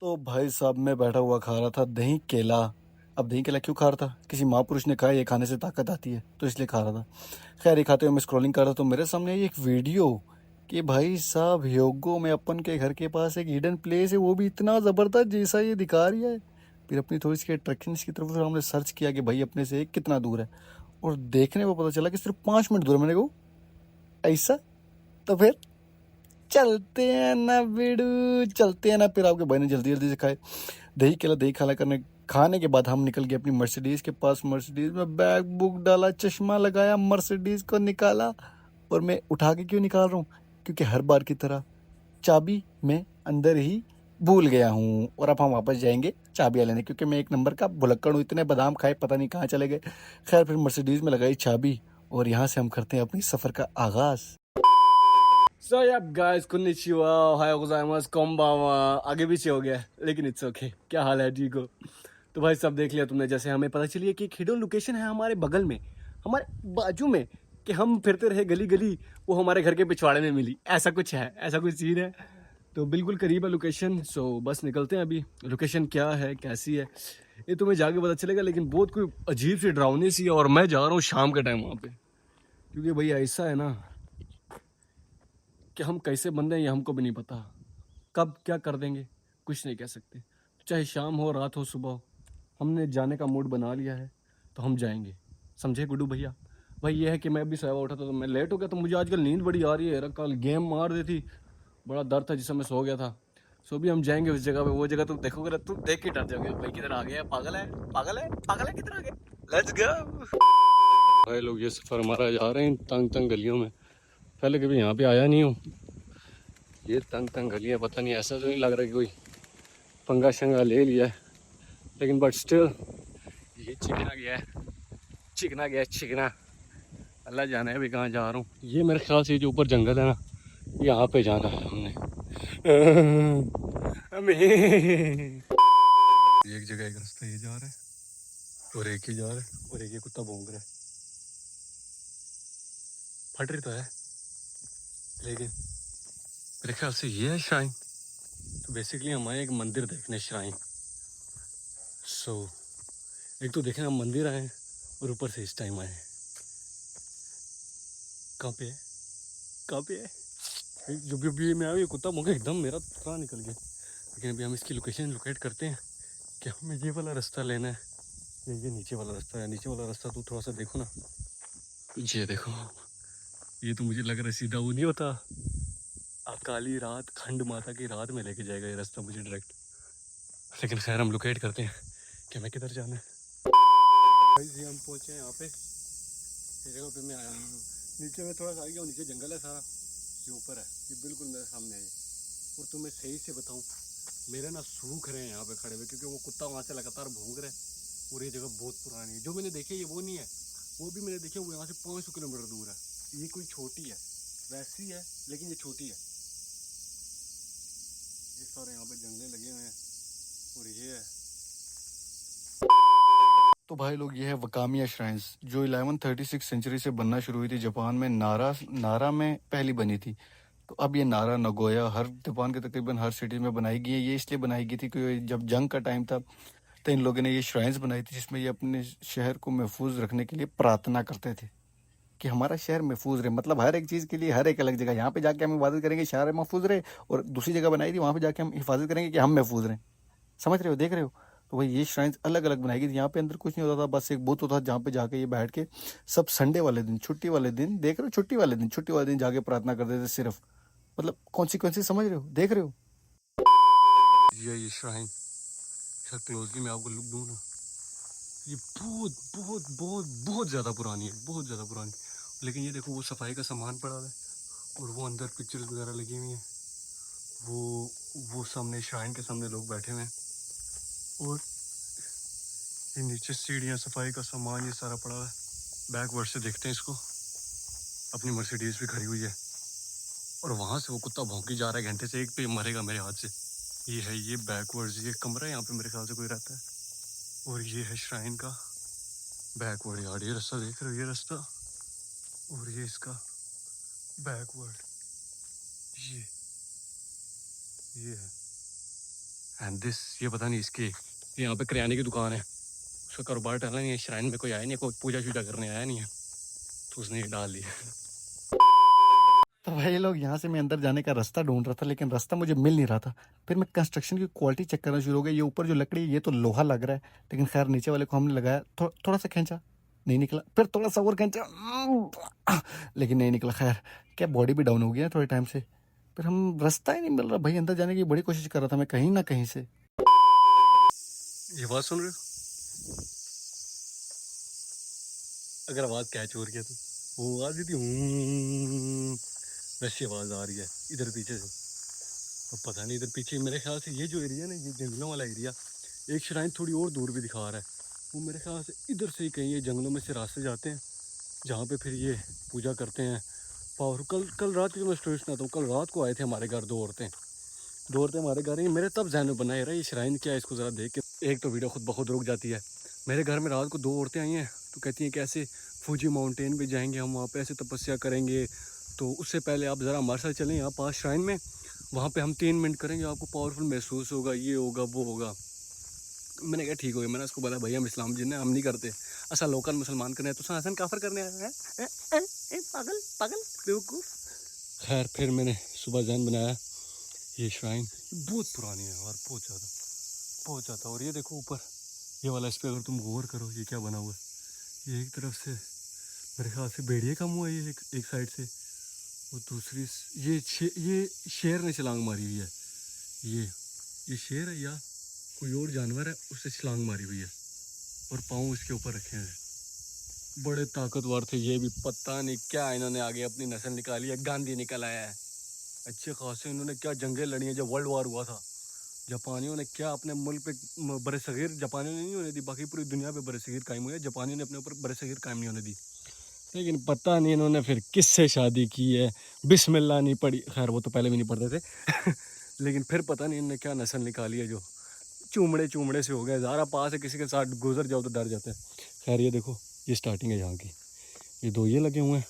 तो भाई साहब मैं बैठा हुआ खा रहा था दही केला। अब दही केला क्यों खा रहा था? किसी महापुरुष ने कहा ये खाने से ताकत आती है तो इसलिए खा रहा था। खैर ये खाते हुए मैं स्क्रॉलिंग कर रहा था तो मेरे सामने आई एक वीडियो कि भाई साहब ह्योगो में अपन के घर के पास एक हिडन प्लेस है, वो भी इतना ज़बरदस्त जैसा ये दिखा रही है। फिर अपनी थोड़ी सी अट्रैक्शन की तरफ से हमने सर्च किया कि भाई अपने से कितना दूर है, और देखने को पता चला कि सिर्फ 5 मिनट दूर है। मैंने कहा ऐसा? तो फिर चलते हैं ना बिडू, चलते हैं ना। फिर आपके भाई ने जल्दी जल्दी से खाए दही केला। दही खाना करने खाने के बाद हम निकल गए अपनी मर्सिडीज के पास। मर्सिडीज में बैग बुक डाला, चश्मा लगाया, मर्सिडीज को निकाला। और मैं उठा के क्यों निकाल रहा हूँ? क्योंकि हर बार की तरह चाबी मैं अंदर ही भूल गया हूँ, और अब हम वापस जाएंगे चाबियाँ लेने, क्योंकि मैं एक नंबर का भुलक्कड़ हूँ। इतने बादाम खाए पता नहीं कहाँ चले गए। खैर फिर मर्सिडीज में लगाई चाबी और यहाँ से हम करते हैं अपनी सफ़र का आगाज़। सो यार गाइस, konnichiwa, ओहायो गोजाइमास, कोम्बावा। आगे पीछे हो गया लेकिन इट्स ओके। क्या हाल है? ठीक हो? तो भाई सब देख लिया तुमने, जैसे हमें पता चली है कि एक हिडन लोकेशन है हमारे बगल में, हमारे बाजू में, कि हम फिरते रहे गली गली, वो हमारे घर के पिछवाड़े में मिली। ऐसा कुछ है, ऐसा कुछ सीन है। तो बिल्कुल करीब है लोकेशन। सो बस निकलते हैं अभी। लोकेशन क्या है, कैसी है, ये तुम्हें जाके पता चलेगा। लेकिन बहुत कोई अजीब सी डरावनी सी है, और मैं जा रहा हूँ शाम के टाइम वहाँ पे, क्योंकि भाई ऐसा है ना कि हम कैसे बंदे हैं ये हमको भी नहीं पता। कब क्या कर देंगे कुछ नहीं कह सकते। चाहे शाम हो, रात हो, सुबह हो, हमने जाने का मूड बना लिया है तो हम जाएंगे। समझे गुड्डू भैया? भाई ये है कि मैं अभी सुबह उठा था तो मैं लेट हो गया, तो मुझे आजकल नींद बड़ी आ रही है यार। कल गेम मार दी थी, बड़ा दर्द था जिससे मैं सो गया था। सो भी हम जाएंगे उस जगह पे। वो जगह तुम देखोगे ना, तुम देख के डर जाओगे, भाई किधर आ गया, पागल है, पागल है, पागल है, किधर आ गया। लेट्स गो भाई लोग। ये सफ़र हमारा जा रहे हैं तंग तंग गलियों में। पहले कभी यहाँ पे आया नहीं हूँ। ये तंग तंग गलियाँ, पता नहीं, ऐसा तो नहीं लग रहा कि कोई पंगा शंगा ले लिया है, लेकिन बट स्टिल ये चिकना गया है, चिकना गया है, चिकना। अल्लाह जाने अभी कहाँ जा रहा हूँ। ये मेरे ख्याल से जो ऊपर जंगल है ना, यहाँ पे जाना है हमने। हमें एक जगह एक रास्ता ये जा रहा है, और एक ही जा रहा है, और एक ये कुत्ता भौंक रहा है। फट रही तो है, लेकिन मेरे ख्याल से ये है श्राइन। तो बेसिकली हम आए एक मंदिर देखने, श्राइन। सो एक तो देखने हम मंदिर आए हैं, और ऊपर से इस टाइम आए हैं। कहाँ पे है, कहाँ पे है? जो भी मैं आया, ये कुत्ता मुझे एकदम मेरा थोड़ा निकल गया। लेकिन अभी हम इसकी लोकेशन लोकेट करते हैं कि हमें ये वाला रास्ता लेना है या ये नीचे वाला रास्ता है। नीचे वाला रास्ता तो थोड़ा सा देखो ना, ये देखो, ये तो मुझे लग रहा है सीधा वो नहीं होता, अकाली रात, खंड माता की रात में लेके जाएगा ये रास्ता मुझे डायरेक्ट। लेकिन खैर हम लोकेट करते हैं कि हमें किधर जाना है। भाई हम पहुँचे हैं यहाँ पे, इस जगह पे मैं आया हूँ। नीचे में थोड़ा सा आ गया हूँ, नीचे जंगल है सारा, ये ऊपर है, ये बिल्कुल मेरे सामने है। और तुम्हें सही से बताऊँ, मेरे ना सूख रहे हैं यहाँ पे खड़े हुए, क्योंकि वो कुत्ता वहाँ से लगातार भौंक रहा है। और ये जगह बहुत पुरानी है। जो मैंने देखी है ये वो नहीं है, वो भी मैंने देखी है, वो यहाँ से 500 किलोमीटर दूर है। ये कोई छोटी है, वैसी है लेकिन ये छोटी है। ये सारे यहाँ पे जंगले लगे हुए हैं, और ये है। तो भाई लोग, ये है वकामिया श्राइन्स, जो 1136 सेंचुरी से बनना शुरू हुई थी जापान में। नारा में पहली बनी थी। तो अब ये नारा, नगोया, हर जापान के तकरीबन हर सिटी में बनाई गई है। ये इसलिए बनाई गई थी क्योंकि जब जंग का टाइम था तो इन लोगों ने ये श्राइन्स बनाई थी, जिसमें ये अपने शहर को महफूज रखने के लिए प्रार्थना करते थे कि हमारा शहर महफूज रहे। मतलब हर एक चीज़ के लिए हर एक अलग जगह, यहाँ पे जाके हम हिफाजत करेंगे शहर महफूज रहे, और दूसरी जगह बनाई थी वहाँ पे जाके हम हिफाजत करेंगे कि हम महफूज रहें। समझ रहे हो, देख रहे हो? तो भाई ये श्राइन्स अलग अलग बनाई गई थी। यहाँ पे अंदर कुछ नहीं होता था, बस एक बूथ होता था जहाँ पे जाके ये बैठ के सब संडे वाले दिन, छुट्टी वाले दिन, देख रहे हो, छुट्टी वाले दिन जाके प्रार्थना करते थे सिर्फ। मतलब कॉन्सिक्वेंसेज समझ रहे हो, देख रहे हो? ये श्राइन क्लोजली मैं आपको लुक दूँ ना, ये बहुत बहुत बहुत बहुत ज़्यादा पुरानी है, बहुत ज़्यादा पुरानी। लेकिन ये देखो, वो सफाई का सामान पड़ा हुआ है, और वो अंदर पिक्चर्स वगैरह लगी हुई हैं। वो सामने श्राइन के सामने लोग बैठे हुए हैं, और ये नीचे सीढ़ियाँ, सफाई का सामान, ये सारा पड़ा हुआ है। बैकवर्ड से देखते हैं इसको, अपनी मर्सिडीज भी खड़ी हुई है, और वहाँ से वो कुत्ता भौंकी जा रहा है घंटे से, एक पे मरेगा मेरे हाथ से। ये है, ये बैकवर्ड, ये कमरा है, यहाँ पे मेरे ख्याल से कोई रहता है। और ये है श्राइन का बैकवर्ड यार्ड। ये रास्ता देख रहे हो, ये रास्ता, और ये इसका बैकवर्ड, ये ये है। एंड दिस, ये पता नहीं इसके, यहाँ पे किराने की दुकान है, उसका कारोबार टल नहीं है, श्राइन में कोई आया नहीं है, कोई पूजा शूजा करने आया नहीं है, तो उसने ये डाल दिया। तो भाई लोग, यहाँ से मैं अंदर जाने का रास्ता ढूंढ रहा था, लेकिन रास्ता मुझे मिल नहीं रहा था। फिर मैं कंस्ट्रक्शन की क्वालिटी चेक करना शुरू हो गया। ये ऊपर जो लकड़ी है ये तो लोहा लग रहा है, लेकिन खैर नीचे वाले को हमने लगाया, थोड़ा सा खींचा, नहीं निकला, फिर थोड़ा सा और खींचा, लेकिन नहीं निकला। खैर क्या बॉडी भी डाउन हो गया थोड़े टाइम से। फिर हम रास्ता ही नहीं मिल रहा भाई, अंदर जाने की बड़ी कोशिश कर रहा था मैं कहीं ना कहीं से। ये आवाज़ सुन रहे हो? अगर आवाज़ कैच हो रही है तो वो आवाज़ थी, वैसी आवाज़ आ रही है इधर पीछे से। अब पता नहीं इधर पीछे, मेरे ख्याल से ये जो एरिया है ना, ये जंगलों वाला एरिया, एक श्राइन थोड़ी और दूर भी दिखा रहा है, वो मेरे ख्याल से इधर से ही कहीं ये जंगलों में से रास्ते जाते हैं, जहाँ पे फिर ये पूजा करते हैं। और कल रात की जो मैं स्टोरी सुनाता हूँ, कल रात को आए थे हमारे घर दो औरतें हमारे घर ही। मेरे तब जहन में बना रहा ये श्राइन क्या है, इसको ज़रा देख के। एक तो वीडियो खुद ब खुद रुक जाती है। मेरे घर में रात को दो औरतें आई हैं, तो कहती हैं कि ऐसे फूजी माउंटेन पे जाएंगे हम, वहाँ पे ऐसे तपस्या करेंगे, तो उससे पहले आप ज़रा हमारे साथ चलें यहाँ पास श्राइन में, वहाँ पे हम 3 मिनट करेंगे, आपको पावरफुल महसूस होगा, ये होगा वो होगा। मैंने कहा ठीक हो गया। मैंने उसको बोला भाई हम इस्लाम जिन्हें हम नहीं करते, असा लोकल मुसलमान करने तो हसन काफर करने आया है, पागल पागल बेवकूफ़। खैर फिर मैंने सुबह जहन बनाया, ये श्राइन बहुत पुरानी है और बहुत ज़्यादा। और ये देखो ऊपर ये वाला, इस पर अगर तुम गौर करो ये क्या बना हुआ है, ये एक तरफ से मेरे ख्याल से भेड़िए का मुँह है, ये एक साइड से, और दूसरी ये शेर ने छलांग मारी हुई है। ये शेर है या कोई और जानवर है, उससे छलांग मारी हुई है और पाँव इसके ऊपर रखे हैं। बड़े ताकतवर थे ये भी, पता नहीं क्या इन्होंने आगे अपनी नस्ल निकाली है, गांधी निकल आया है। अच्छे खासे इन्होंने क्या जंगें लड़ी हैं। जब वर्ल्ड वार हुआ था, जापानियों ने क्या अपने मुल्क पे बरसगीर, जापानियों ने नहीं होने दी, बाकी पूरी दुनिया पे बरसगीर कायम हुई है, जापानियों ने अपने ऊपर बरसगीर कायम नहीं होने दी। लेकिन पता नहीं इन्होंने फिर किससे शादी की है, बिस्मिल्लाह नहीं पढ़ी, खैर वो तो पहले भी नहीं पढ़ते थे लेकिन फिर पता नहीं इन्होंने क्या नस्ल निकाली है, जो चूमड़े से हो गए। ज़ारा पास है, किसी के साथ गुजर जाओ तो डर जाते हैं। खैर ये देखो, ये स्टार्टिंग है यहाँ की, ये दो ये लगे हुए हैं,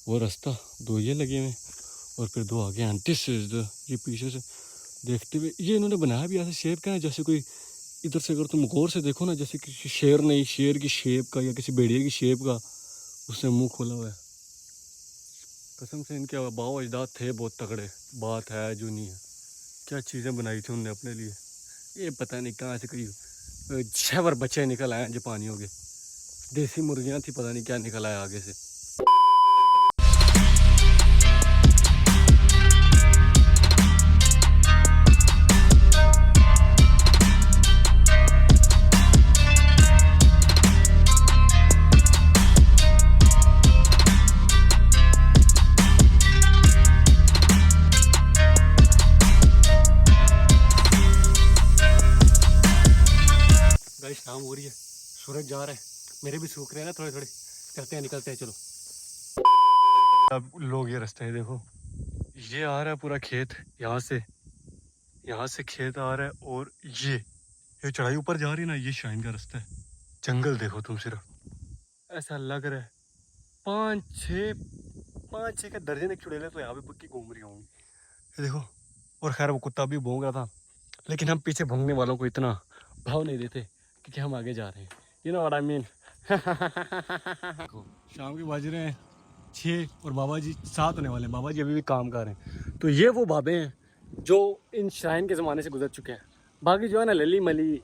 वो रास्ता दो ये लगे हुए हैं, और फिर दो आगे हैं। दिस इज द, ये पीछे से देखते हुए ये इन्होंने बनाया भी ऐसे शेप का है, जैसे कोई इधर से अगर तुम गौर से देखो ना, जैसे किसी शेर ने शेर की शेप का या किसी भेड़िए की शेप का उसने मुंह खोला हुआ है। कसम से इनके आबाओ अजदाद थे बहुत तगड़े, बात है जो नहीं है, क्या चीज़ें बनाई थी उनने अपने लिए। ये पता नहीं कहाँ से कोई 6 बच्चे निकल आए जापानियों के, देसी मुर्गियाँ थी, पता नहीं क्या निकल आया आगे से। शाम हो रही है, सूरज जा रहा है, मेरे भी सूख रहे हैं ना थोड़े थोड़े, चलते हैं निकलते हैं चलो। अब लोग ये रास्ते है देखो, ये आ रहा है पूरा खेत, यहाँ से खेत आ रहा है, और ये चढ़ाई ऊपर जा रही है ना, ये शाइन का रास्ता है। जंगल देखो तुम, सिर्फ ऐसा लग रहा है 5-6 का दर्जन एक चुड़ैलें तो यहाँ पे पक्की घूम रही होंगी, ये देखो। और खैर वो कुत्ता भी भौंक रहा था, लेकिन हम पीछे भौंकने वालों को इतना भाव नहीं देते क्योंकि हम आगे जा रहे हैं, you know what I mean. शाम के बज रहे हैं 6 और बाबा जी 7 होने वाले हैं। बाबा जी अभी भी काम कर रहे हैं। तो ये वो बाबे हैं जो इन श्राइन के ज़माने से गुजर चुके हैं। बाकी जो है ना लली मली,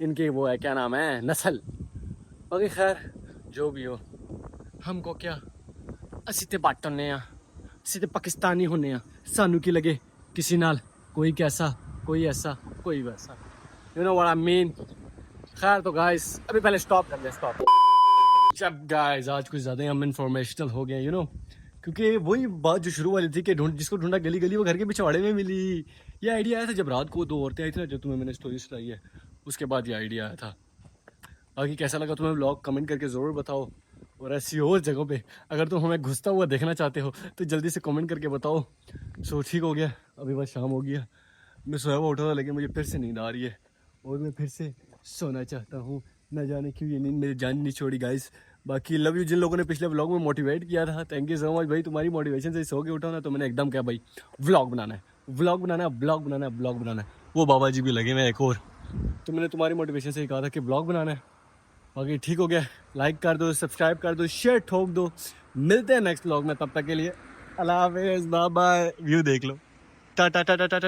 इनके वो है क्या नाम है, नस्ल। बाकी खैर जो भी हो, हमको क्या, असी ते बट होने आ, असी ते पाकिस्तानी होने आ, सानू की लगे किसी नाल कोई कैसा कोई ऐसा कोई वैसा, you know what I mean. खैर तो गाइस अभी पहले स्टॉप कर ले, स्टॉप। जब गाइस आज कुछ ज़्यादा ही हम इन्फॉर्मेशनल हो गए, यू नो, क्योंकि वही बात जो शुरू वाली थी कि जिसको ढूंढा गली गली वो घर के पिछवाड़े में मिली। ये आइडिया आया था जब रात को 2 औरतें आई थी ना, जो तुम्हें मैंने स्टोरी सुनाई है, उसके बाद ये आइडिया आया था। बाकी कैसा लगा तुम्हें व्लॉग कमेंट करके ज़रूर बताओ, और ऐसी और जगहों पे अगर तुम हमें घुसता हुआ देखना चाहते हो तो जल्दी से कमेंट करके बताओ। सो ठीक हो गया, अभी बस शाम हो गया, मैं सोया हुआ उठा था, लेकिन मुझे फिर से नींद आ रही है और मैं फिर से सोना चाहता हूँ। न जाने क्यों ये नींद मेरी जान नहीं छोड़ी गाइस। बाकी लव यू जिन लोगों ने पिछले व्लॉग में मोटिवेट किया था, थैंक यू सो मच भाई। तुम्हारी मोटिवेशन से सो के उठा ना, तो मैंने एकदम क्या भाई व्लॉग बनाना है, व्लॉग बनाना है, ब्लॉग बनाना है, ब्लॉग बनाना है। वो बाबा जी भी लगे हुए हैं एक और। तो मैंने तुम्हारी मोटिवेशन से ही कहा था कि ब्लॉग बनाना है। बाकी ठीक हो गया, लाइक कर दो, सब्सक्राइब कर दो, शेयर ठोक दो। मिलते हैं नेक्स्ट व्लॉग में, तब तक के लिए अल्लाह हाफिज़, बाय बाय। व्यू देख लो, टाटा टाटा टाटा।